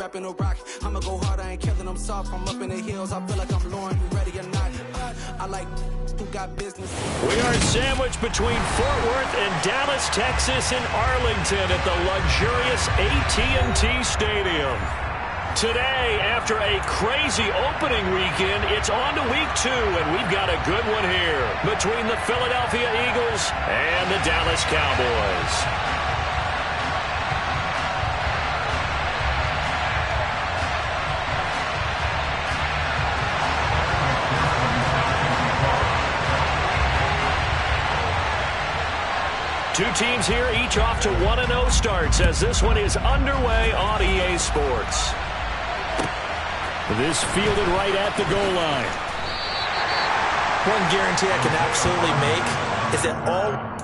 rapping a rock. I'ma go hard, I ain't killing them soft. I'm up in the hills, I feel like I'm Lauren, you ready or not? I like who got business. We are sandwiched between Fort Worth and Dallas, Texas, and Arlington at the luxurious AT&T Stadium. Today, after a crazy opening weekend, it's on to week 2, and we've got a good one here between the Philadelphia Eagles and the Dallas Cowboys. Two teams here, each off to 1-0 starts as this one is underway on EA Sports. This fielded right at the goal line. One guarantee I can absolutely make is that all...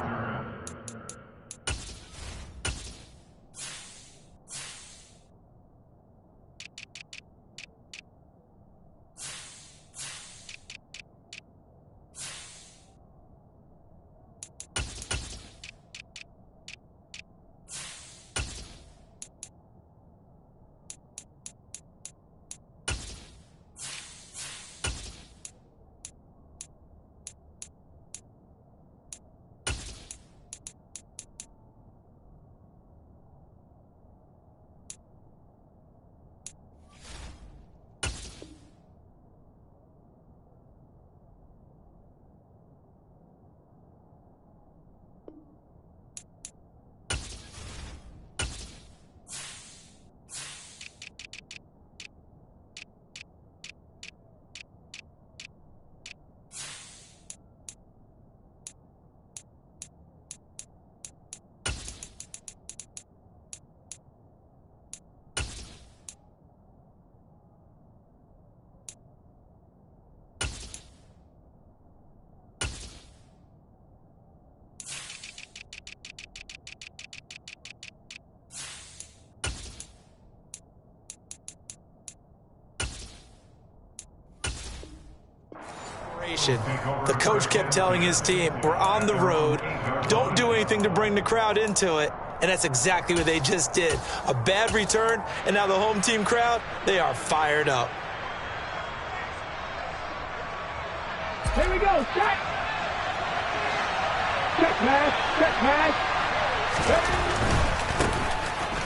The coach kept telling his team, we're on the road, don't do anything to bring the crowd into it, and that's exactly what they just did. A bad return, and now the home team crowd, they are fired up. Here we go, set! Check pass,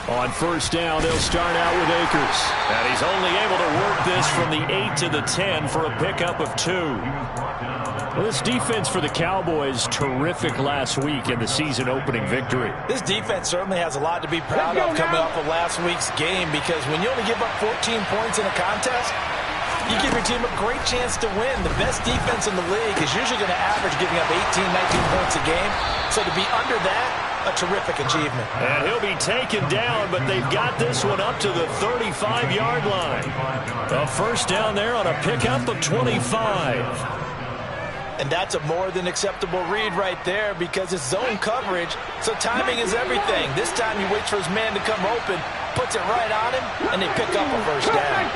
On first down, they'll start out with Akers. And he's only able to work this from the 8 to the 10 for a pickup of 2. Well, this defense for the Cowboys, terrific last week in the season-opening victory. This defense certainly has a lot to be proud of coming off of last week's game, because when you only give up 14 points in a contest, you give your team a great chance to win. The best defense in the league is usually going to average giving up 18, 19 points a game. So to be under that, a terrific achievement. And he'll be taken down, but they've got this one up to the 35-yard line. A first down there on a pickup of 25. And that's a more than acceptable read right there, because it's zone coverage, so timing is everything. This time he waits for his man to come open, puts it right on him, and they pick up a first down.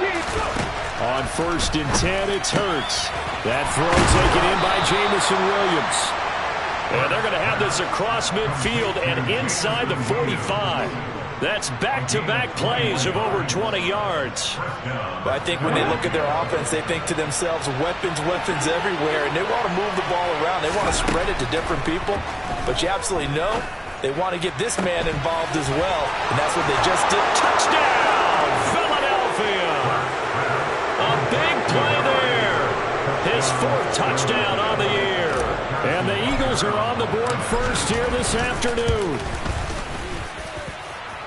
On first and 10, it's Hurts. That throw taken in by Jamison Williams. And they're going to have this across midfield and inside the 45. That's back-to-back plays of over 20 yards. But I think when they look at their offense, they think to themselves, weapons everywhere, and they want to move the ball around. They want to spread it to different people. But you absolutely know they want to get this man involved as well, and that's what they just did. Touchdown, Philadelphia! A big play there. His 4th touchdown on the year. And the Eagles are on the board first here this afternoon.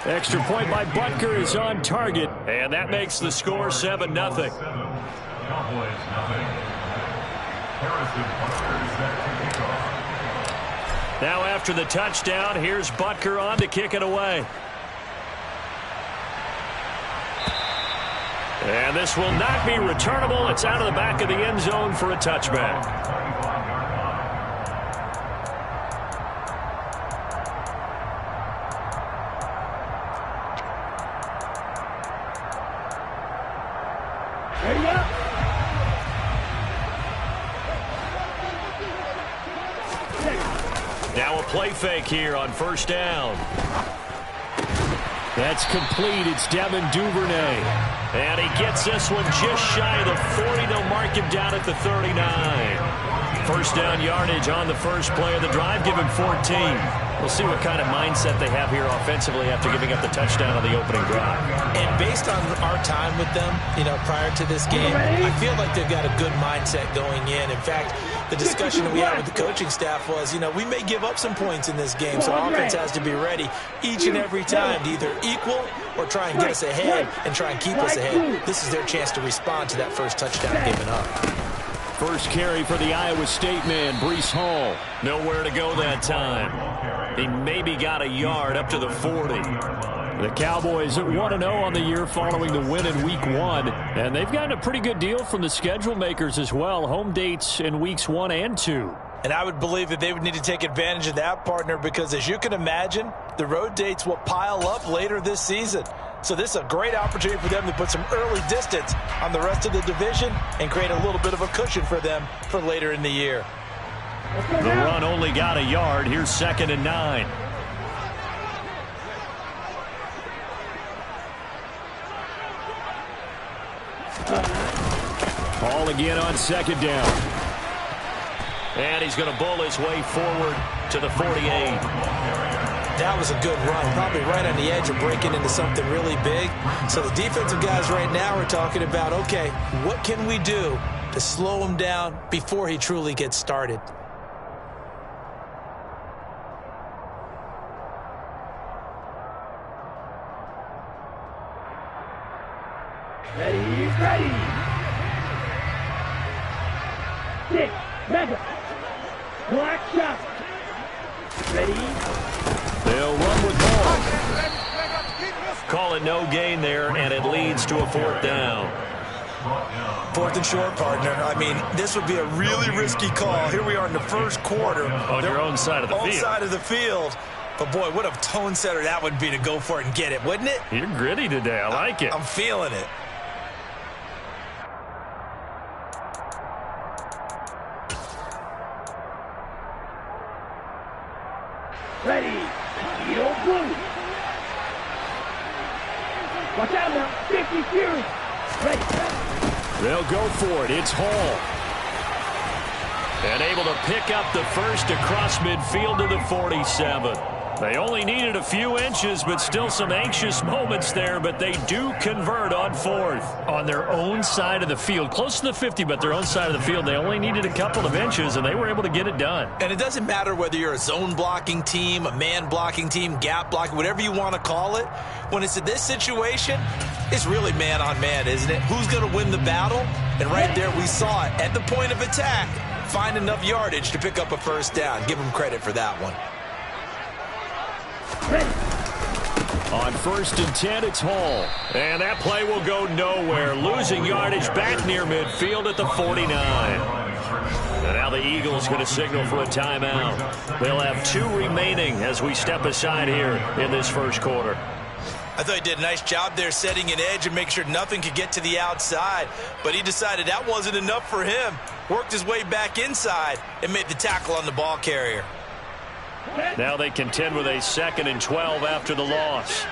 Extra point by Butker is on target, and that makes the score 7-0. Now after the touchdown, here's Butker on to kick it away. And this will not be returnable. It's out of the back of the end zone for a touchback. Now a play fake here on first down. That's complete. It's Devin Duvernay. And he gets this one just shy of the 40. They'll mark him down at the 39. First down yardage on the first play of the drive. Give him 14. We'll see what kind of mindset they have here offensively after giving up the touchdown on the opening drive. And based on our time with them, prior to this game, I feel like they've got a good mindset going in. In fact, the discussion that we had with the coaching staff was, we may give up some points in this game, so offense has to be ready each and every time to either equal or try and get us ahead and try and keep us ahead. This is their chance to respond to that first touchdown given up. First carry for the Iowa State man, Breece Hall. Nowhere to go that time. He maybe got a yard up to the 40. The Cowboys at 1-0 on the year following the win in Week 1. And they've gotten a pretty good deal from the schedule makers as well. Home dates in Weeks 1 and 2. And I would believe that they would need to take advantage of that, partner, because as you can imagine, the road dates will pile up later this season. So this is a great opportunity for them to put some early distance on the rest of the division and create a little bit of a cushion for them for later in the year. The run only got a yard. Here's 2nd and 9. Ball again on 2nd down. And he's going to bowl his way forward to the 48. That was a good run, probably right on the edge of breaking into something really big. So the defensive guys right now are talking about, okay, what can we do to slow him down before he truly gets started? Ready. 6, mega. Black shot. Ready. They'll run with ball. Call it no gain there, and it leads to a 4th down. 4th and short, partner. I mean, this would be a really risky call. Here we are in the first quarter. On your own side of the field. On side of the field. But, boy, what a tone setter that would be to go for it and get it, wouldn't it? You're gritty today. I like it. I'm feeling it. Ready. Eagle blue. Watch out now. 50 series. Ready. They'll go for it. It's Hall. And able to pick up the first across midfield to the 47. They only needed a few inches, but still some anxious moments there, but they do convert on 4th. On their own side of the field, close to the 50, but their own side of the field, they only needed a couple of inches, and they were able to get it done. And it doesn't matter whether you're a zone blocking team, a man blocking team, gap blocking, whatever you want to call it. When it's in this situation, it's really man on man, isn't it? Who's going to win the battle? And right there we saw it. At the point of attack, find enough yardage to pick up a first down. Give them credit for that one. On 1st and 10, it's Hall. And that play will go nowhere. Losing yardage back near midfield at the 49. And now the Eagles going to signal for a timeout. They'll have 2 remaining as we step aside here in this first quarter. I thought he did a nice job there setting an edge and make sure nothing could get to the outside. But he decided that wasn't enough for him. Worked his way back inside and made the tackle on the ball carrier. Now they contend with a 2nd and 12 after the loss.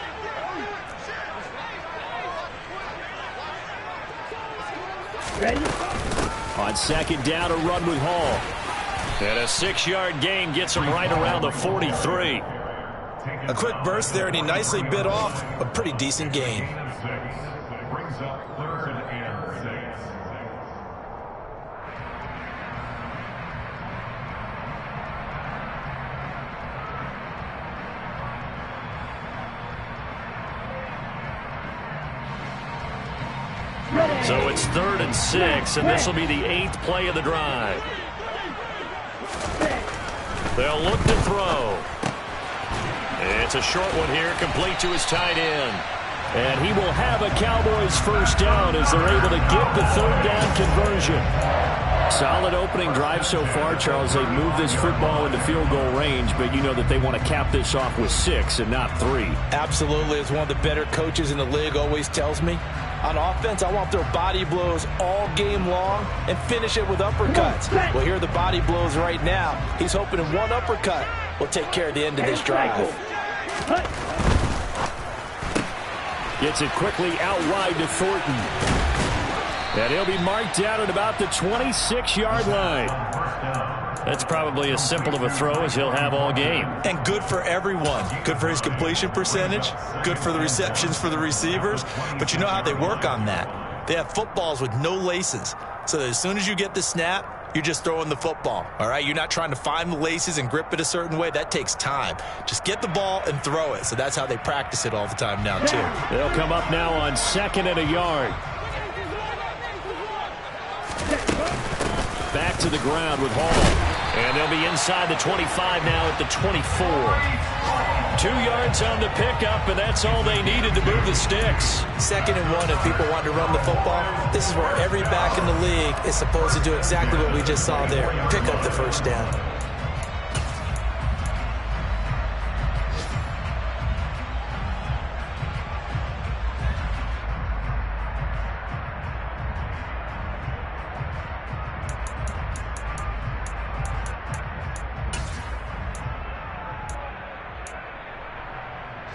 Ready. On 2nd down, a run with Hall. And a 6-yard gain gets him right around the 43. A quick burst there, and he nicely bit off a pretty decent gain. So it's 3rd and 6, and this will be the 8th play of the drive. They'll look to throw. It's a short one here, complete to his tight end. And he will have a Cowboys first down as they're able to get the 3rd down conversion. Solid opening drive so far, Charles. They moved this football into field goal range, but you know that they want to cap this off with 6 and not 3. Absolutely. As one of the better coaches in the league always tells me, on offense, I want their body blows all game long and finish it with uppercuts. Well, here are the body blows right now. He's hoping in one uppercut will take care of the end of this drive. Gets it quickly out wide to Thornton. And he'll be marked down at about the 26-yard line. That's probably as simple of a throw as he'll have all game. And good for everyone. Good for his completion percentage. Good for the receptions for the receivers. But you know how they work on that. They have footballs with no laces. So that as soon as you get the snap, you're just throwing the football. All right? You're not trying to find the laces and grip it a certain way. That takes time. Just get the ball and throw it. So that's how they practice it all the time now, too. They'll come up now on 2nd and a yard. Back to the ground with Hall. And they'll be inside the 25 now at the 24. 2 yards on the pickup, and that's all they needed to move the sticks. 2nd and 1 if people want to run the football. This is where every back in the league is supposed to do exactly what we just saw there. Pick up the first down.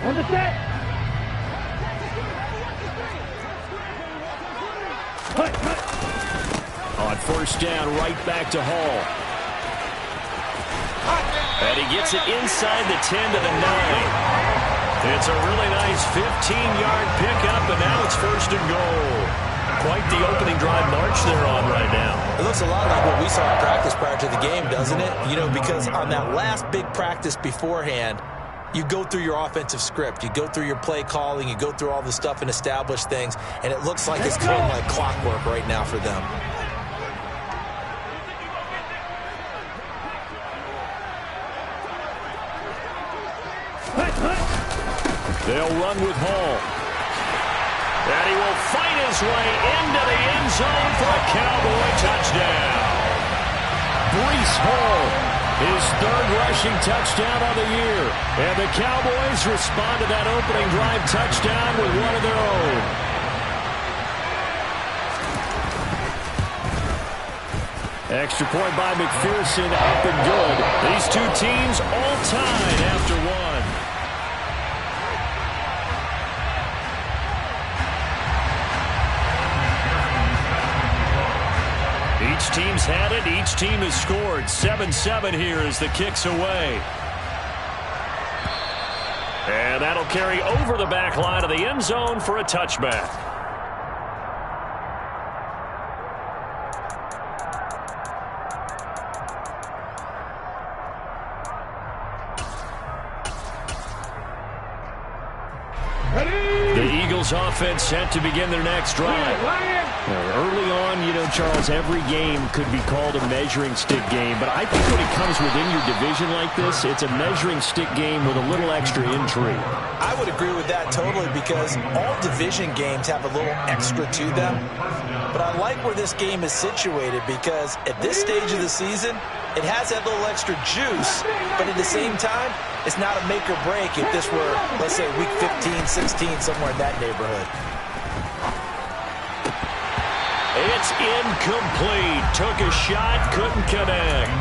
On the set. On 1st down, right back to Hall. And he gets it inside the 10 to the 9. It's a really nice 15-yard pickup, and now it's 1st and goal. Quite the opening drive march they're on right now. It looks a lot like what we saw in practice prior to the game, doesn't it? You know, because on that last big practice beforehand, you go through your offensive script. You go through your play calling. You go through all the stuff and establish things. And it looks like it's going like clockwork right now for them. They'll run with Hall. And he will fight his way into the end zone for a Cowboy touchdown. Breece Hall. His 3rd rushing touchdown on the year. And the Cowboys respond to that opening drive touchdown with one of their own. Extra point by McPherson, up and good. These two teams all tied after one. Each team's had it. Each team has scored. 7-7 here as the kick's away. And that'll carry over the back line of the end zone for a touchback. The Eagles offense set to begin their next drive. Early on, you know, Charles, every game could be called a measuring stick game, but I think when it comes within your division like this, it's a measuring stick game with a little extra intrigue. I would agree with that totally because all division games have a little extra to them. But I like where this game is situated because at this stage of the season, it has that little extra juice, but at the same time, it's not a make or break if this were, let's say, week 15, 16, somewhere in that neighborhood. It's incomplete. Took a shot, couldn't connect.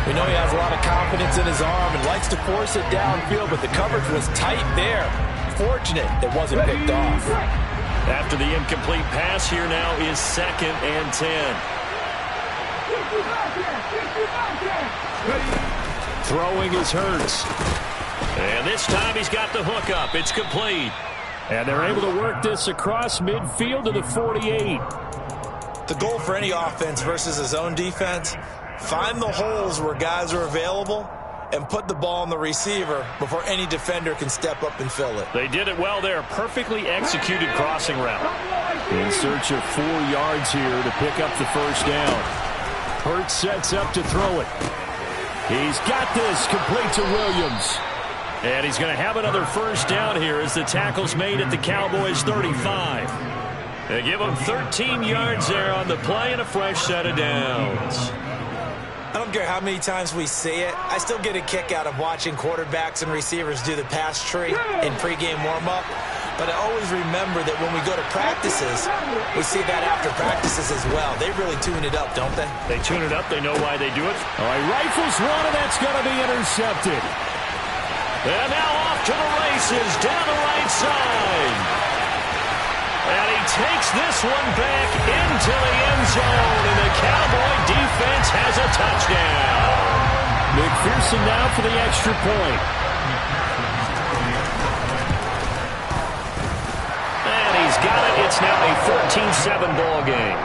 We know he has a lot of confidence in his arm and likes to force it downfield, but the coverage was tight there. Fortunate it wasn't picked off. After the incomplete pass, here now is 2nd and 10. Throwing is Hurts. And this time he's got the hook up. It's complete. And they're able to work this across midfield to the 48. The goal for any offense versus his own defense, find the holes where guys are available and put the ball on the receiver before any defender can step up and fill it. They did it well there. Perfectly executed crossing route. In search of 4 yards here to pick up the 1st down. Hurts sets up to throw it. He's got this complete to Williams. And he's going to have another 1st down here as the tackle's made at the Cowboys' 35. They give him 13 yards there on the play and a fresh set of downs. I don't care how many times we see it. I still get a kick out of watching quarterbacks and receivers do the pass tree in pregame warm-up. But I always remember that when we go to practices, we see that after practices as well. They really tune it up, don't they? They tune it up. They know why they do it. All right, rifles one, and that's going to be intercepted. And now off to the races down the right side. And he takes this one back into the end zone, and the Cowboy defense has a touchdown. McPherson now for the extra point. And he's got it. It's now a 13-7 ball game.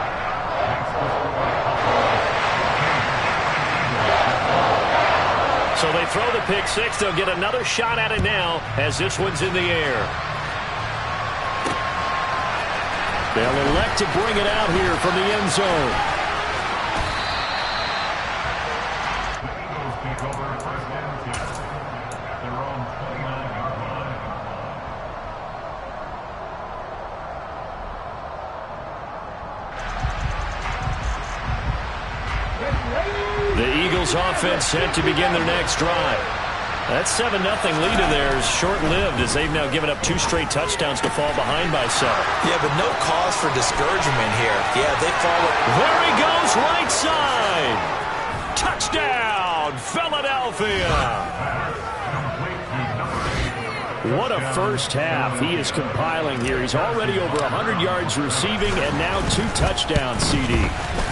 So they throw the pick six. They'll get another shot at it now as this one's in the air. They'll elect to bring it out here from the end zone. The Eagles offense set to begin their next drive. That 7-0 lead of theirs short-lived as they've now given up 2 straight touchdowns to fall behind by 7. Yeah, but no cause for discouragement here. Yeah, they follow. There he goes, right side. Touchdown, Philadelphia. What a first half he is compiling here. He's already over 100 yards receiving and now 2 touchdowns, CD.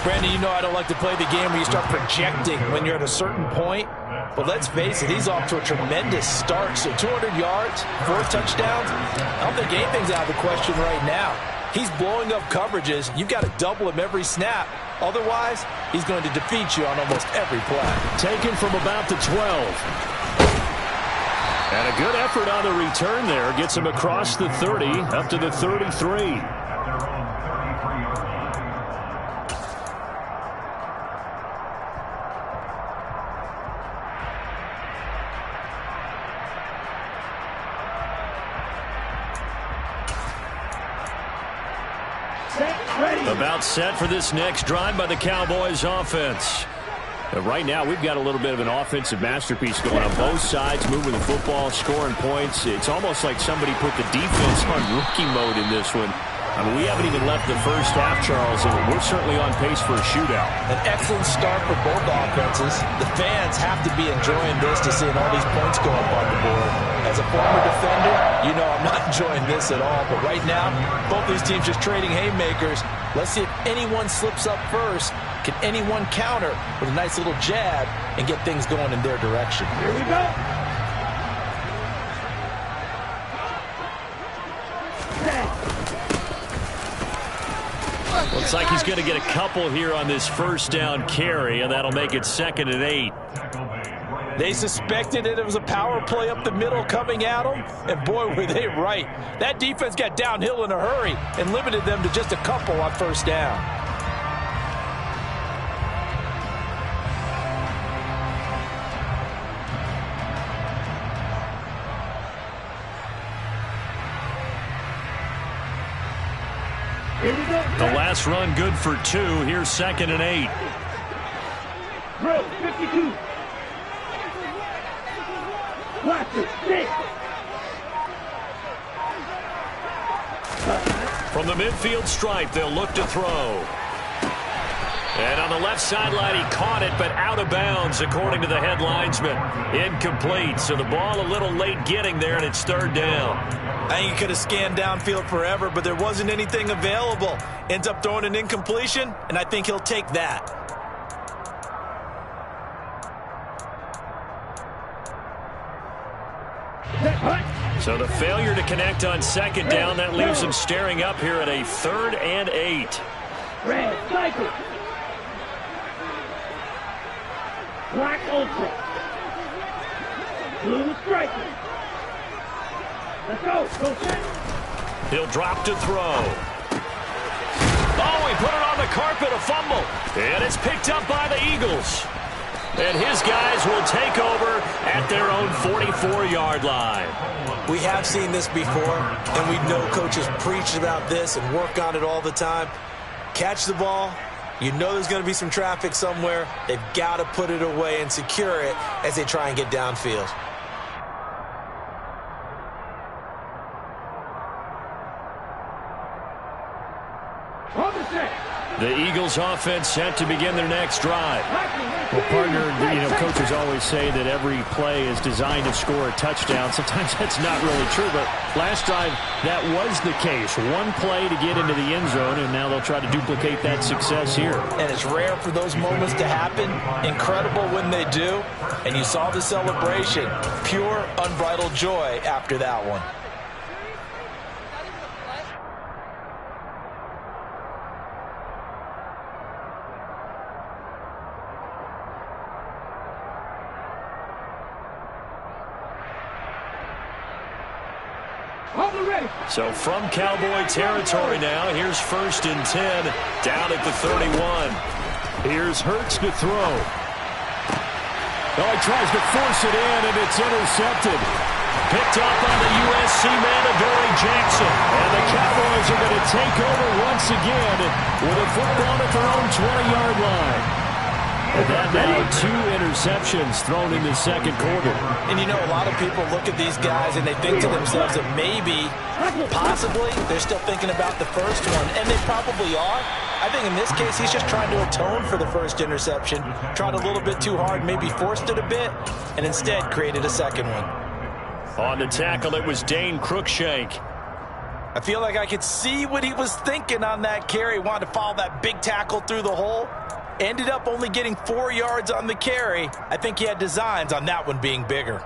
Brandon, you know I don't like to play the game where you start projecting when you're at a certain point. But let's face it, he's off to a tremendous start. So 200 yards, 4 touchdowns. I don't think anything's out of the question right now. He's blowing up coverages. You've got to double him every snap. Otherwise, he's going to defeat you on almost every play. Taken from about the 12. And a good effort on the return there. Gets him across the 30, up to the 33. About set for this next drive by the Cowboys offense. Right now, we've got a little bit of an offensive masterpiece going on both sides, moving the football, scoring points. It's almost like somebody put the defense on rookie mode in this one. I mean, we haven't even left the first half, Charles, and we're certainly on pace for a shootout. An excellent start for both offenses. The fans have to be enjoying this to seeing all these points go up on the board. As a former defender, you know I'm not enjoying this at all. But right now, both these teams just trading haymakers. Let's see if anyone slips up first. Can anyone counter with a nice little jab and get things going in their direction? Here we go. Looks like he's going to get a couple here on this first down carry, and that'll make it 2nd and 8. They suspected it was a power play up the middle coming at them, and boy, were they right. That defense got downhill in a hurry and limited them to just a couple on first down. The last run good for 2. Here's 2nd and 8. Throw, 52. Watch it, 6. From the midfield stripe, they'll look to throw. And on the left sideline, he caught it, but out of bounds, according to the head linesman. Incomplete, so the ball a little late getting there, and it's 3rd down. I think he could have scanned downfield forever, but there wasn't anything available. Ends up throwing an incompletion, and I think he'll take that. So the failure to connect on 2nd down, that leaves him staring up here at a 3rd and 8. Red, cycle. Black ultra. Blue striker. Let's go. Go set. He'll drop to throw. Oh, he put it on the carpet, a fumble. And it's picked up by the Eagles. And his guys will take over at their own 44-yard line. We have seen this before, and we know coaches preach about this and work on it all the time. Catch the ball. You know there's going to be some traffic somewhere. They've got to put it away and secure it as they try and get downfield. On the set. The Eagles offense set to begin their next drive. Well, partner, coaches always say that every play is designed to score a touchdown. Sometimes that's not really true, but last drive, that was the case. One play to get into the end zone, and now they'll try to duplicate that success here. And it's rare for those moments to happen. Incredible when they do. And you saw the celebration. Pure, unbridled joy after that one. So from Cowboy territory now, here's 1st and 10 down at the 31. Here's Hurts to throw. Oh, he tries to force it in, and it's intercepted. Picked up on the USC man, Adoree Jackson. And the Cowboys are going to take over once again with a football at their own 20-yard line. And that now 2 interceptions thrown in the second quarter. And a lot of people look at these guys and they think to themselves that maybe, possibly, they're still thinking about the first one. And they probably are. I think in this case, he's just trying to atone for the first interception. Tried a little bit too hard, maybe forced it a bit, and instead created a second one. On the tackle, it was Dane Cruikshank. I feel like I could see what he was thinking on that carry. Wanted to follow that big tackle through the hole. Ended up only getting 4 yards on the carry. I think he had designs on that one being bigger.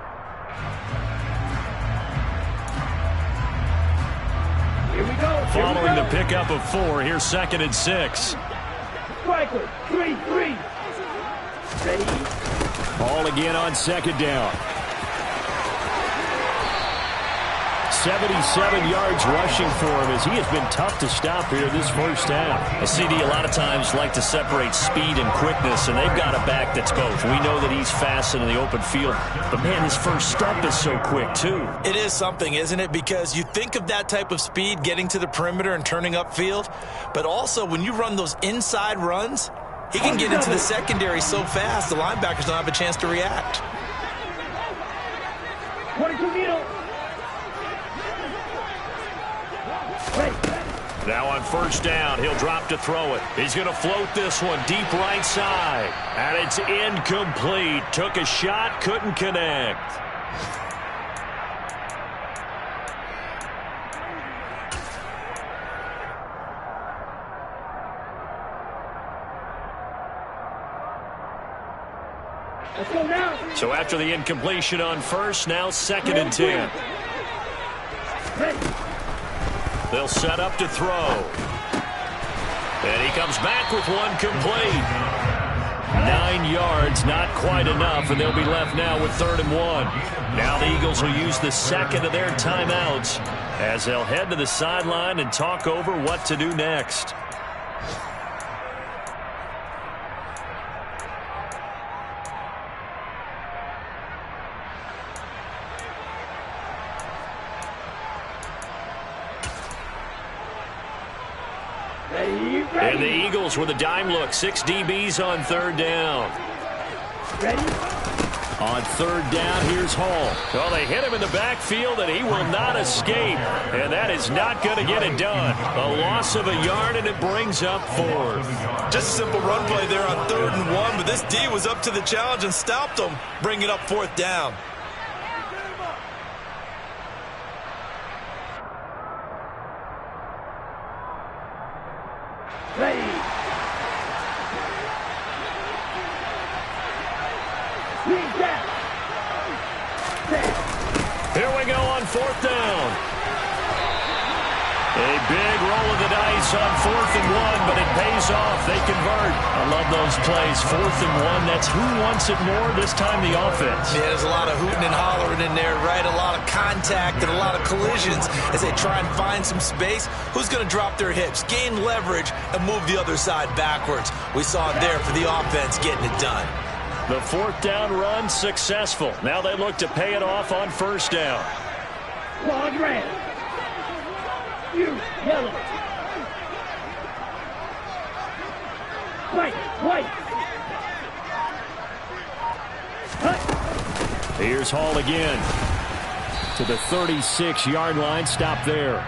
Here we go. Following the pickup of 4, here's 2nd and 6. Striker, 3-3. Ready? Ball again on 2nd down. 77 yards rushing for him as he has been tough to stop here this first half. A CD a lot of times like to separate speed and quickness, and they've got a back that's both. We know that he's fast in the open field, but man, his first step is so quick too. It is something, isn't it? Because you think of that type of speed getting to the perimeter and turning upfield, but also when you run those inside runs, he can get into the secondary so fast the linebackers don't have a chance to react. 22 middle. Now on 1st down, he'll drop to throw it. He's going to float this one deep right side. And it's incomplete. Took a shot, couldn't connect. Let's go now. So after the incompletion on 1st, now 2nd and 10. Ready. They'll set up to throw. And he comes back with one complete. 9 yards, not quite enough, and they'll be left now with 3rd and 1. Now the Eagles will use the second of their timeouts as they'll head to the sideline and talk over what to do next. And the Eagles with a dime look. 6 DBs on 3rd down. Ready? On 3rd down, here's Hall. Well, they hit him in the backfield, and he will not escape. And that is not going to get it done. A loss of a yard, and it brings up 4th. Just a simple run play there on 3rd and 1, but this D was up to the challenge and stopped him, bringing up 4th down. Ready. Here we go on 4th down. A big roll of the dice on 4th and 1, but it pays off. They convert. I love those plays. 4th and 1, that's who wants it more, this time the offense. Yeah, there's a lot of hooting and hollering in there, right? A lot of contact and a lot of collisions as they try and find some space. Who's going to drop their hips, gain leverage, and move the other side backwards? We saw it there for the offense getting it done. The 4th down run successful. Now they look to pay it off on 1st down. Quad red. You, yellow. White. Here's Hall again. To the 36-yard line. Stop there.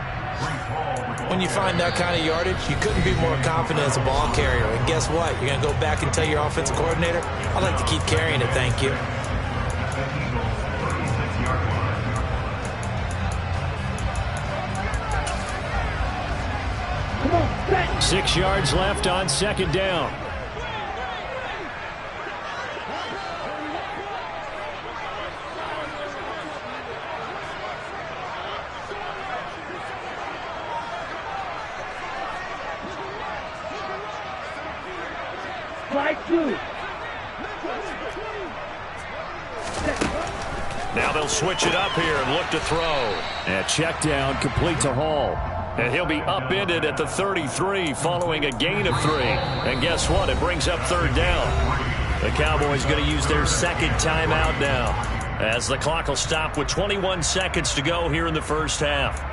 When you find that kind of yardage, you couldn't be more confident as a ball carrier. And guess what? You're going to go back and tell your offensive coordinator, I'd like to keep carrying it, thank you. 6 yards left on second down. Now they'll switch it up here and look to throw. And check down, complete to Hall. And he'll be upended at the 33 following a gain of 3. And guess what? It brings up third down. The Cowboys going to use their second timeout now, as the clock will stop with 21 seconds to go here in the first half.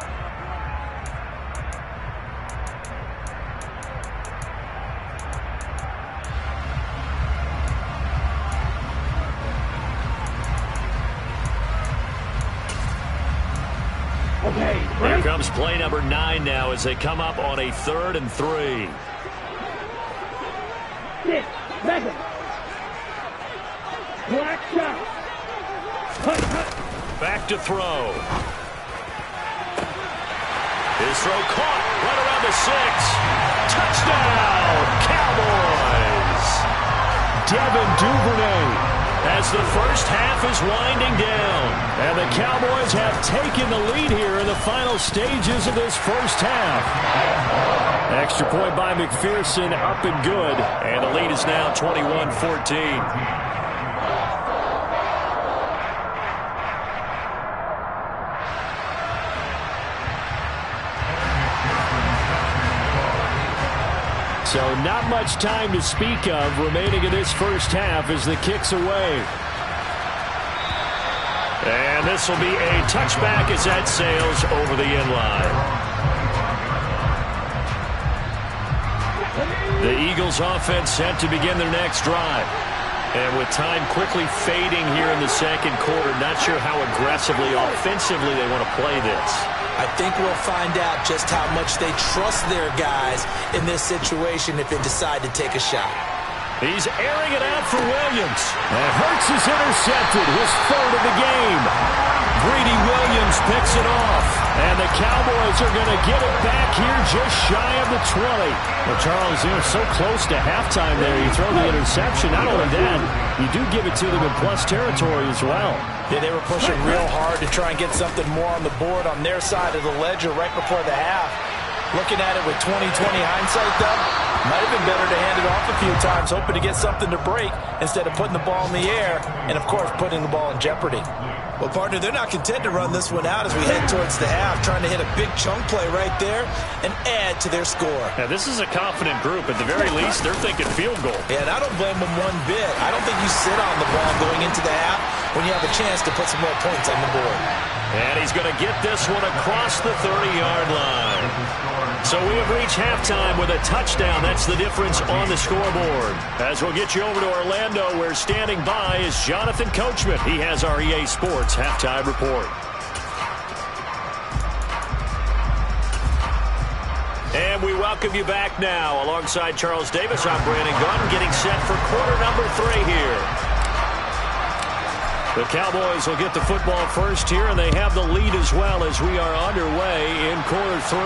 Here comes play number 9 now as they come up on a 3rd and 3. Back to throw. His throw caught right around the 6. Touchdown, Cowboys. Devin Duvernay. As the first half is winding down. And the Cowboys have taken the lead here in the final stages of this first half. Extra point by McPherson, up and good. And the lead is now 21-14. So not much time to speak of remaining in this first half as the kick's away. And this will be a touchback as that sails over the end line. The Eagles offense set to begin their next drive. And with time quickly fading here in the second quarter, not sure how aggressively, offensively they want to play this. I think we'll find out just how much they trust their guys in this situation if they decide to take a shot. He's airing it out for Williams. And Hurts is intercepted, his 3rd of the game. Greedy Williams picks it off. And the Cowboys are going to get it back here just shy of the 20. Well, Charles, so close to halftime there. You throw the interception. Not only that, you do give it to them in plus territory as well. Yeah, they were pushing real hard to try and get something more on the board on their side of the ledger right before the half. Looking at it with 20/20 hindsight, though, might have been better to hand it off a few times, hoping to get something to break instead of putting the ball in the air and, of course, putting the ball in jeopardy. Well, partner, they're not content to run this one out as we head towards the half, trying to hit a big chunk play right there and add to their score. Now, this is a confident group. At the very least, they're thinking field goal. Yeah, and I don't blame them one bit. I don't think you sit on the ball going into the half when you have a chance to put some more points on the board. And he's going to get this one across the 30-yard line. So we have reached halftime with a touchdown. That's the difference on the scoreboard. As we'll get you over to Orlando, where standing by is Jonathan Coachman. He has our EA Sports halftime report. And we welcome you back now. Alongside Charles Davis, I'm Brandon Gunn, getting set for quarter number 3 here. The Cowboys will get the football first here, and they have the lead as well as we are underway in quarter 3.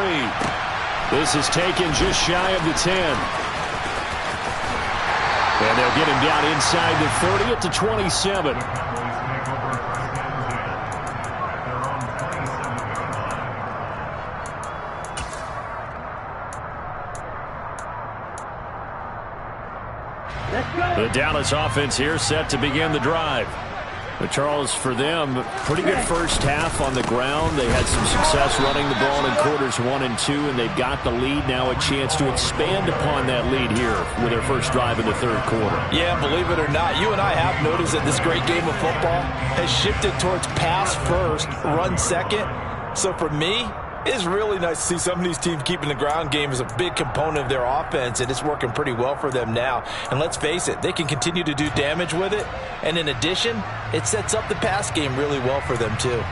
This is taken just shy of the 10. And they'll get him down inside the 30 at the 27. The Dallas offense here set to begin the drive. But Charles, for them, pretty good first half on the ground. They had some success running the ball in quarters 1 and 2, and they've got the lead now, a chance to expand upon that lead here with their first drive in the third quarter. Yeah, believe it or not, you and I have noticed that this great game of football has shifted towards pass first, run second. So for me, it's really nice to see some of these teams keeping the ground game as a big component of their offense, and it's working pretty well for them now. And let's face it, they can continue to do damage with it. And in addition, it sets up the pass game really well for them too.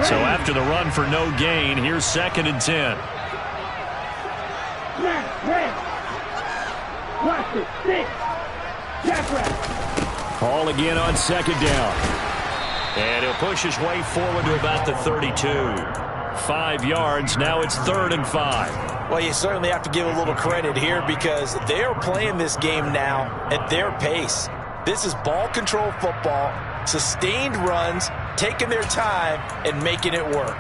So after the run for no gain, here's 2nd and 10. Watch it. 6. Jackrabbit. Call again on 2nd down. And he'll push his way forward to about the 32. 5 yards. Now it's 3rd and 5. Well, you certainly have to give a little credit here because they are playing this game now at their pace. This is ball control football, sustained runs, taking their time, and making it work.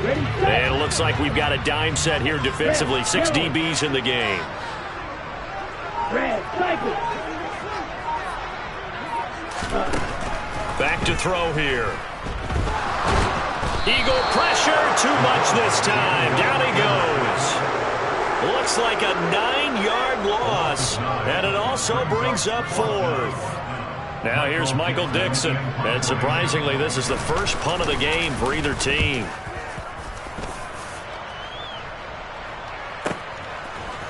And it looks like we've got a dime set here defensively. 6 DBs in the game. Back to throw here. Eagle pressure, too much this time. Down he goes. Looks like a 9-yard loss, and it also brings up 4th. Now here's Michael Dixon, and surprisingly, this is the first punt of the game for either team.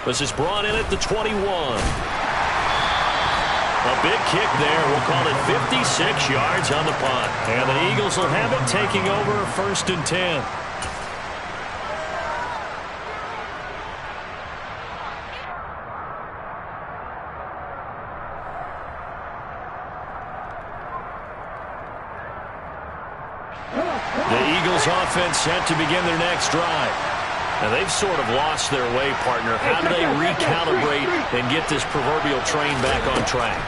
This is brought in at the 21. A big kick there. We'll call it 56 yards on the punt. And the Eagles will have it, taking over 1st and 10. The Eagles offense set to begin their next drive. Now, they've sort of lost their way, partner. How do they recalibrate and get this proverbial train back on track?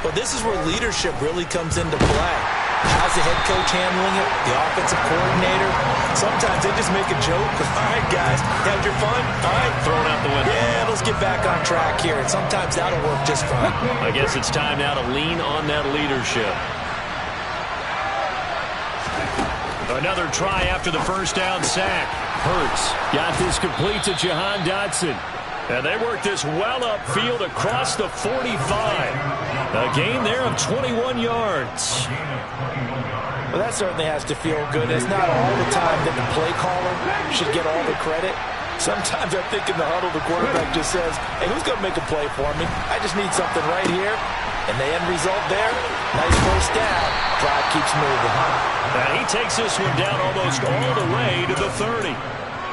Well, this is where leadership really comes into play. How's the head coach handling it? The offensive coordinator? Sometimes they just make a joke. All right, guys, had your fun? All right. Throw it out the window. Yeah, let's get back on track here. And sometimes that'll work just fine. I guess it's time now to lean on that leadership. Another try after the first down sack. Hurts got this complete to Jahan Dotson. And they work this well upfield across the 45. A gain there of 21 yards. Well, that certainly has to feel good. It's not all the time that the play caller should get all the credit. Sometimes I think in the huddle, the quarterback just says, hey, who's going to make a play for me? I just need something right here. And the end result there, nice first down. Drive keeps moving. And he takes this one down almost all the way to the 30.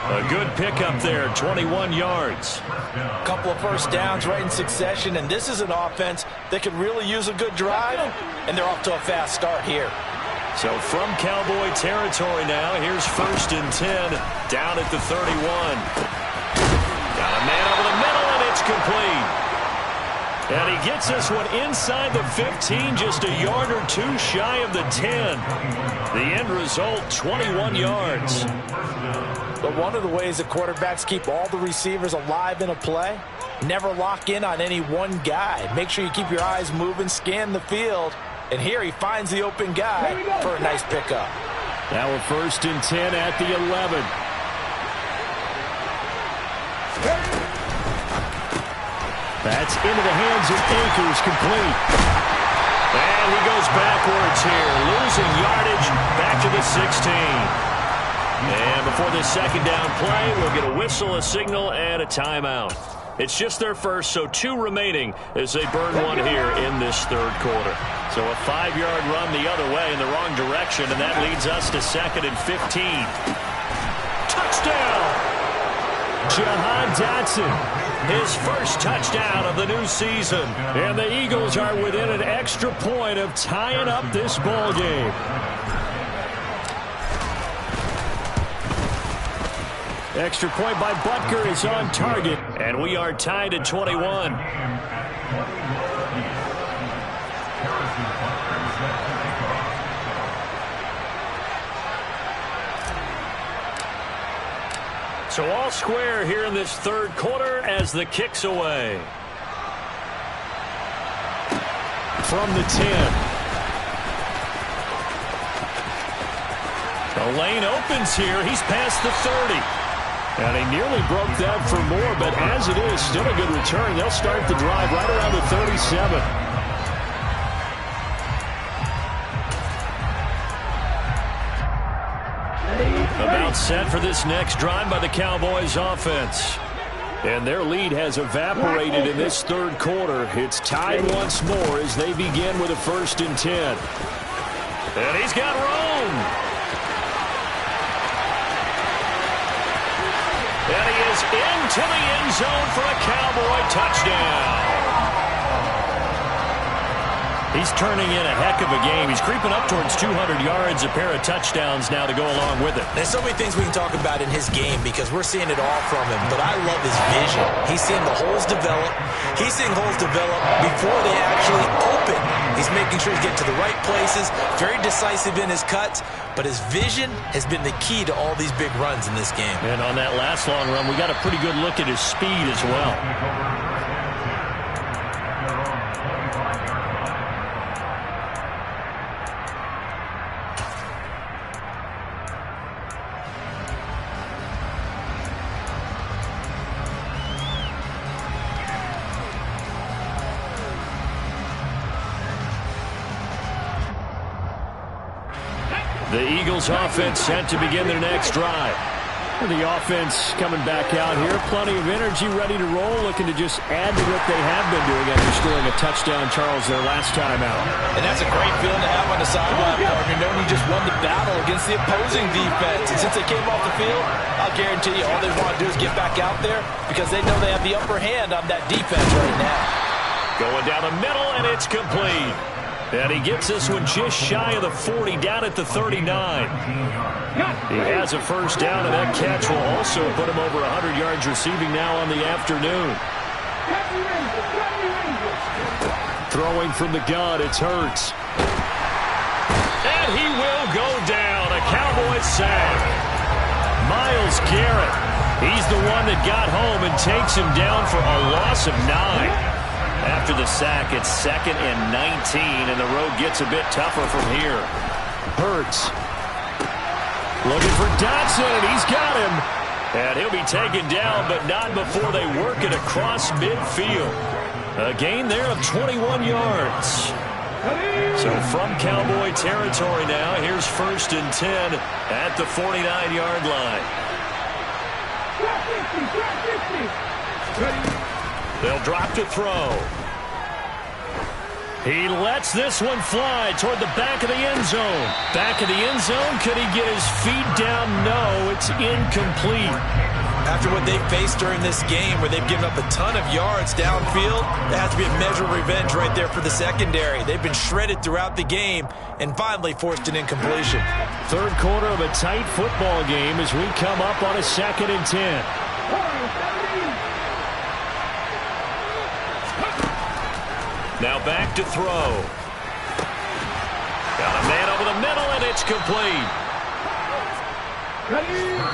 A good pickup there, 21 yards. A couple of first downs right in succession, and this is an offense that could really use a good drive, and they're off to a fast start here. So from Cowboy territory now, here's 1st and 10, down at the 31. Got a man over the middle, and it's complete. And he gets this one inside the 15, just a yard or two shy of the 10. The end result, 21 yards. But one of the ways that quarterbacks keep all the receivers alive in a play, never lock in on any one guy. Make sure you keep your eyes moving, scan the field. And here he finds the open guy for a nice pickup. Now a 1st and 10 at the 11. That's into the hands of Akers, complete. And he goes backwards here, losing yardage back to the 16. And before this 2nd down play, we'll get a whistle, a signal, and a timeout. It's just their first, so 2 remaining as they burn one here in this 3rd quarter. So a 5-yard run the other way in the wrong direction, and that leads us to 2nd and 15. Touchdown! Jahan Dotson. His first touchdown of the new season. And the Eagles are within an extra point of tying up this ball game. Extra point by Butker is on target. And we are tied at 21. So all square here in this 3rd quarter as the kick's away. From the 10. The lane opens here. He's past the 30. And he nearly broke that for more, but as it is, still a good return. They'll start the drive right around the 37. About set for this next drive by the Cowboys offense. And their lead has evaporated in this third quarter. It's tied once more as they begin with a 1st and 10. And he's got room. And he is into the end zone for a Cowboy touchdown. He's turning in a heck of a game. He's creeping up towards 200 yards, a pair of touchdowns now to go along with it. There's so many things we can talk about in his game because we're seeing it all from him, but I love his vision. He's seeing the holes develop. He's seeing holes develop before they actually open. He's making sure he's getting to the right places, very decisive in his cuts, but his vision has been the key to all these big runs in this game. And on that last long run, we got a pretty good look at his speed as well. The Eagles offense set to begin their next drive. The offense coming back out here. Plenty of energy, ready to roll, looking to just add to what they have been doing after scoring a touchdown, Charles, their last time out. And that's a great feeling to have on the sideline, partner, knowing you just won the battle against the opposing defense. And since they came off the field, I'll guarantee you all they want to do is get back out there because they know they have the upper hand on that defense right now. Going down the middle, and it's complete. And he gets this one just shy of the 40, down at the 39. He has a first down, and that catch will also put him over 100 yards receiving now on the afternoon. Throwing from the gun, it's Hurts. And he will go down, a Cowboys sack. Myles Garrett, he's the one that got home and takes him down for a loss of 9. After the sack, it's 2nd and 19, and the road gets a bit tougher from here. Hurts looking for Dotson, and he's got him. And he'll be taken down, but not before they work it across midfield. A gain there of 21 yards. So from Cowboy territory now, here's 1st and 10 at the 49-yard line. They'll drop to throw. He lets this one fly toward the back of the end zone. Back of the end zone. Could he get his feet down? No, it's incomplete. After what they've faced during this game where they've given up a ton of yards downfield, there has to be a measure of revenge right there for the secondary. They've been shredded throughout the game and finally forced an incompletion. Third quarter of a tight football game as we come up on a 2nd and 10. Now back to throw. Got a man over the middle, and it's complete.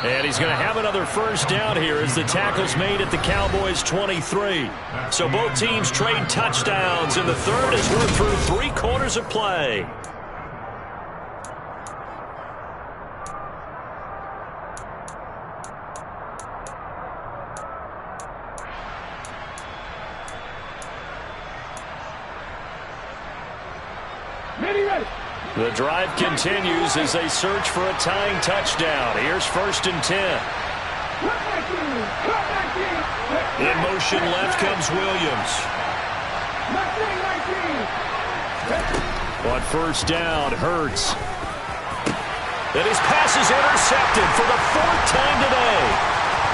And he's going to have another first down here as the tackle's made at the Cowboys' 23. So both teams trade touchdowns in the third as we're through 3 quarters of play. The drive continues as they search for a tying touchdown. Here's 1st and 10. In motion left comes Williams. On first down, Hurts. And his pass is intercepted for the 4th time today.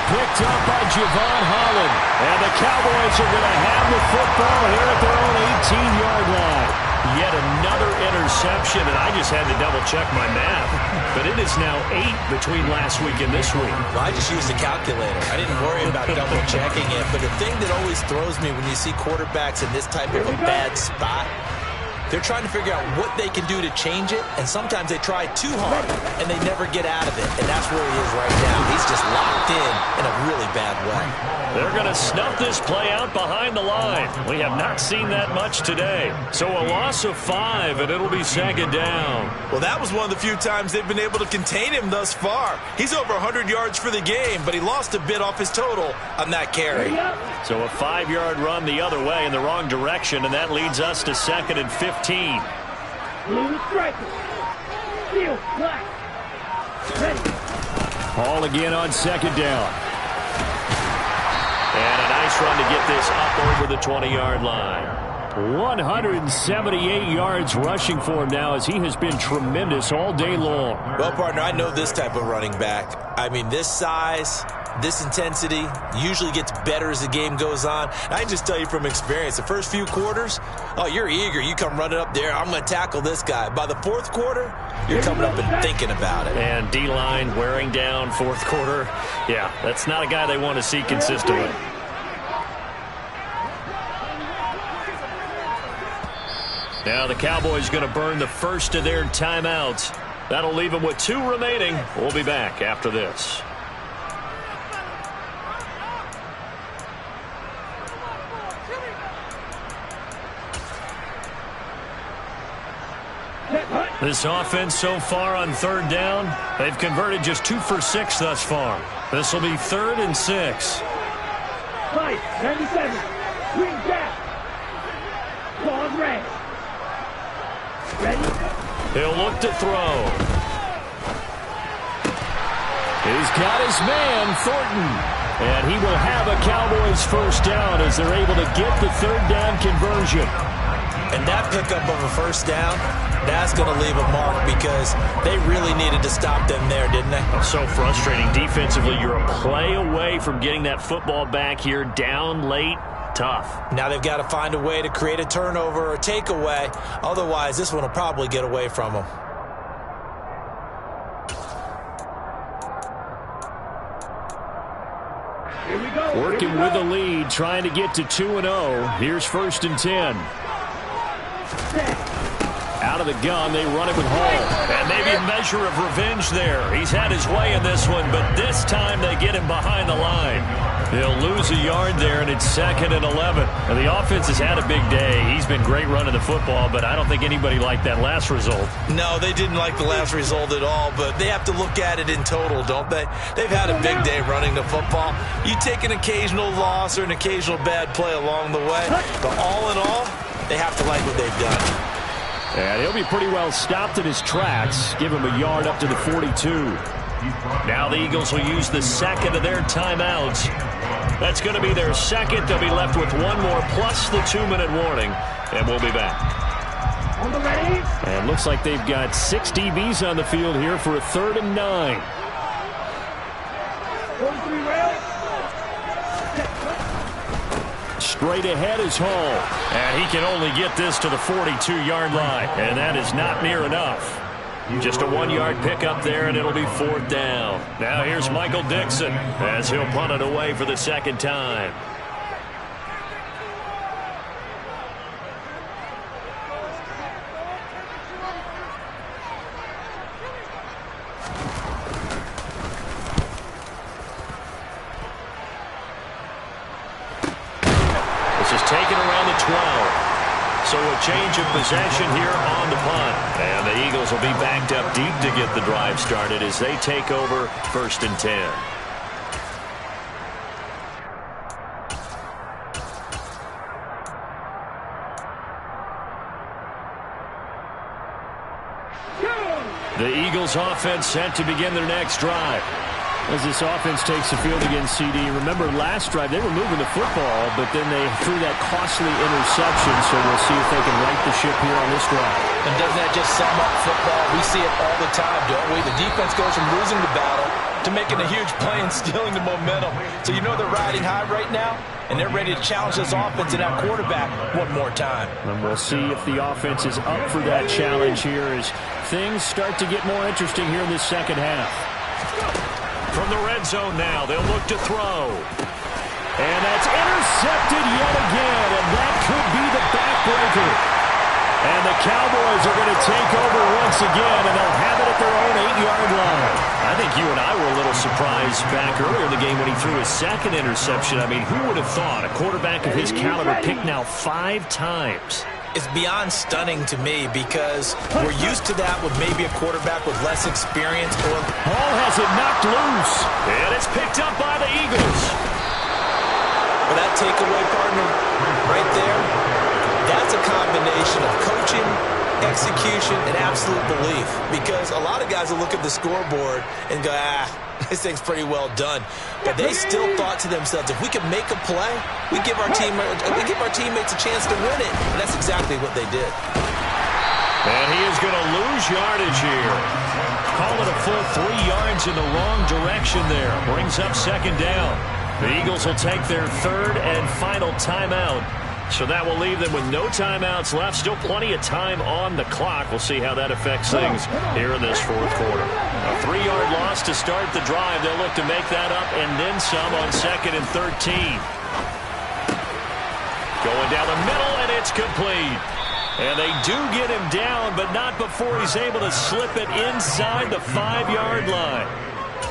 Picked up by Javon Holland. And the Cowboys are going to have the football here at their own 18-yard line. Yet another interception, and I just had to double-check my math. But it is now 8 between last week and this week. Well, I just used a calculator. I didn't worry about double-checking it. But the thing that always throws me when you see quarterbacks in this type of a bad spot, they're trying to figure out what they can do to change it, and sometimes they try too hard, and they never get out of it. And that's where he is right now. He's just locked in a really bad way. They're going to snuff this play out behind the line. We have not seen that much today. So a loss of 5, and it'll be 2nd down. Well, that was one of the few times they've been able to contain him thus far. He's over 100 yards for the game, but he lost a bit off his total on that carry. So a 5-yard run the other way in the wrong direction, and that leads us to 2nd and 15. Ball again on second down. And a nice run to get this up over the 20-yard line. 178 yards rushing for him now as he has been tremendous all day long. Well, partner, I know this type of running back. I mean, this size, this intensity usually gets better as the game goes on. And I can just tell you from experience, the first few quarters, oh, you're eager. You come running up there, I'm going to tackle this guy. By the fourth quarter, you're coming up and thinking about it. And D-line wearing down fourth quarter. Yeah, that's not a guy they want to see consistently. Now the Cowboys going to burn the first of their timeouts. That'll leave them with 2 remaining. We'll be back after this. This offense so far on third down, they've converted just 2 for 6 thus far. This will be 3rd and 6. Fight, 97. Green gap. Ball red. Ready? He'll look to throw. He's got his man, Thornton. And he will have a Cowboys first down as they're able to get the third down conversion. And that pickup of a first down, that's going to leave a mark because they really needed to stop them there, didn't they? So frustrating. Defensively, you're a play away from getting that football back here down late. Tough. Now they've got to find a way to create a turnover or takeaway. Otherwise, this one will probably get away from them. Here we go. Working with the lead, trying to get to 2-0. Here's 1st and 10. Out of the gun, they run it with Hall. And maybe a measure of revenge there. He's had his way in this one, but this time they get him behind the line. They'll lose a yard there, and it's 2nd and 11. And the offense has had a big day. He's been great running the football, but I don't think anybody liked that last result. No, they didn't like the last result at all, but they have to look at it in total, don't they? They've had a big day running the football. You take an occasional loss or an occasional bad play along the way, but all in all, they have to like what they've done. And he'll be pretty well stopped in his tracks. Give him a yard up to the 42. Now the Eagles will use the 2nd of their timeouts. That's going to be their 2nd. They'll be left with 1 more plus the 2-minute warning. And we'll be back. On the ready. And looks like they've got 6 DBs on the field here for a 3rd and 9. 43 rail. Straight ahead is Hall. And he can only get this to the 42-yard line. And that is not near enough. Just a 1-yard pickup there, and it'll be 4th down. Now here's Michael Dixon as he'll punt it away for the 2nd time. This is taken around the 12. So a change of possession here on the punt. And the Eagles will be backed up deep to get the drive started as they take over 1st and 10. The Eagles offense set to begin their next drive. As this offense takes the field against CD, remember last drive they were moving the football, but then they threw that costly interception, so we'll see if they can right the ship here on this drive. And doesn't that just sum up football? We see it all the time, don't we? The defense goes from losing the battle to making a huge play and stealing the momentum. So you know they're riding high right now, and they're ready to challenge this offense and that quarterback one more time. And we'll see if the offense is up for that challenge here as things start to get more interesting here in this 2nd half. From the red zone now, they'll look to throw. And that's intercepted yet again, and that could be the backbreaker. And the Cowboys are going to take over once again, and they'll have it at their own 8-yard line. I think you and I were a little surprised back earlier in the game when he threw his 2nd interception. I mean, who would have thought a quarterback of his caliber picked now 5 times? It's beyond stunning to me because we're used to that with maybe a quarterback with less experience. Ball has it knocked loose. And it's picked up by the Eagles. Well, that takeaway, partner, right there, that's a combination of coaching execution, and absolute belief. Because a lot of guys will look at the scoreboard and go, this thing's pretty well done. But they still thought to themselves, if we can make a play, we give our teammates a chance to win it. And that's exactly what they did. And he is going to lose yardage here. Call it a full 3 yards in the wrong direction there. Brings up second down. The Eagles will take their third and final timeout. So that will leave them with no timeouts left. Still plenty of time on the clock. We'll see how that affects things here in this fourth quarter. A 3-yard loss to start the drive. They'll look to make that up and then some on 2nd and 13. Going down the middle, and it's complete. And they do get him down, but not before he's able to slip it inside the 5-yard line.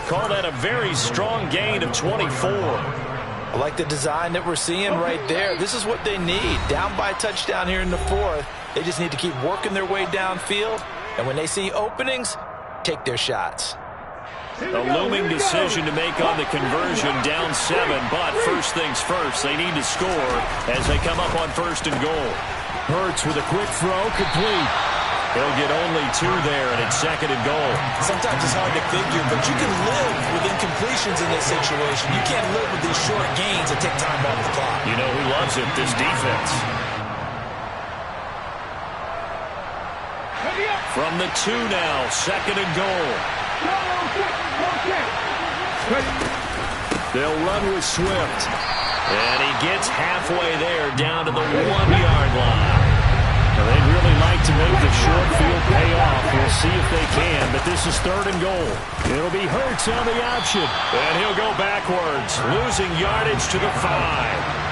Call that a very strong gain of 24. I like the design that we're seeing right there. This is what they need. Down by a touchdown here in the fourth. They just need to keep working their way downfield. And when they see openings, take their shots. A looming decision to make on the conversion, down 7. But first things first, they need to score as they come up on 1st and goal. Hurts with a quick throw, complete. He'll get only 2 there, and it's 2nd and goal. Sometimes it's hard to figure, but you can live with incompletions in this situation. You can't live with these short gains that take time off the clock. You know who loves it? This defense. From the 2 now, 2nd and goal. They'll run with Swift. And he gets halfway there, down to the 1-yard line. Now, they'd really like to make the short field pay off. We'll see if they can, but this is 3rd and goal. It'll be Hurts on the option. And he'll go backwards, losing yardage to the 5.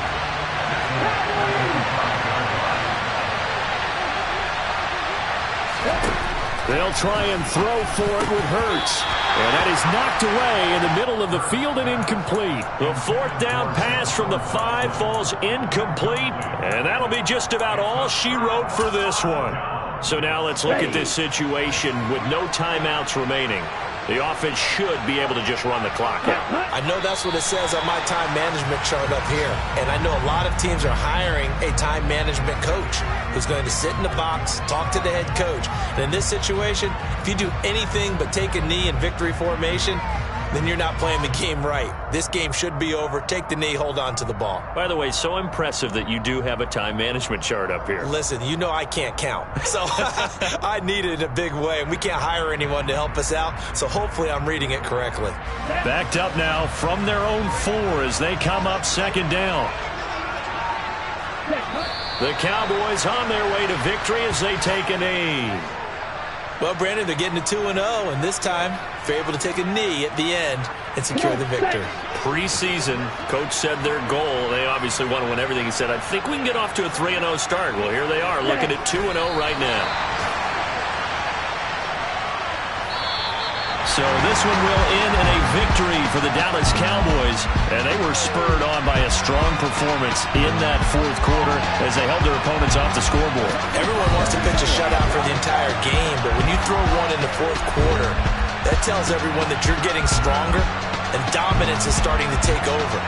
They'll try and throw for it with Hurts. And that is knocked away in the middle of the field and incomplete. The 4th down pass from the 5 falls incomplete. And that'll be just about all she wrote for this one. So now let's look at this situation with no timeouts remaining. The offense should be able to just run the clock out. I know that's what it says on my time management chart up here. And I know a lot of teams are hiring a time management coach who's going to sit in the box, talk to the head coach. And in this situation, if you do anything but take a knee in victory formation, then you're not playing the game right. This game should be over. Take the knee, hold on to the ball. By the way, so impressive that you do have a time management chart up here. Listen, you know I can't count. So I need it in a big way. And we can't hire anyone to help us out. So hopefully I'm reading it correctly. Backed up now from their own 4 as they come up 2nd down. The Cowboys on their way to victory as they take a knee. Well, Brandon, they're getting to 2-0, and this time they're able to take a knee at the end and secure the victory. Preseason, coach said their goal, they obviously want to win everything. He said, I think we can get off to a 3-0 start. Well, here they are looking at 2-0 right now. So this one will end in a victory for the Dallas Cowboys, and they were spurred on by a strong performance in that 4th quarter as they held their opponents off the scoreboard. Everyone wants to pitch a shutout for the entire game, but when you throw one in the 4th quarter, that tells everyone that you're getting stronger and dominance is starting to take over.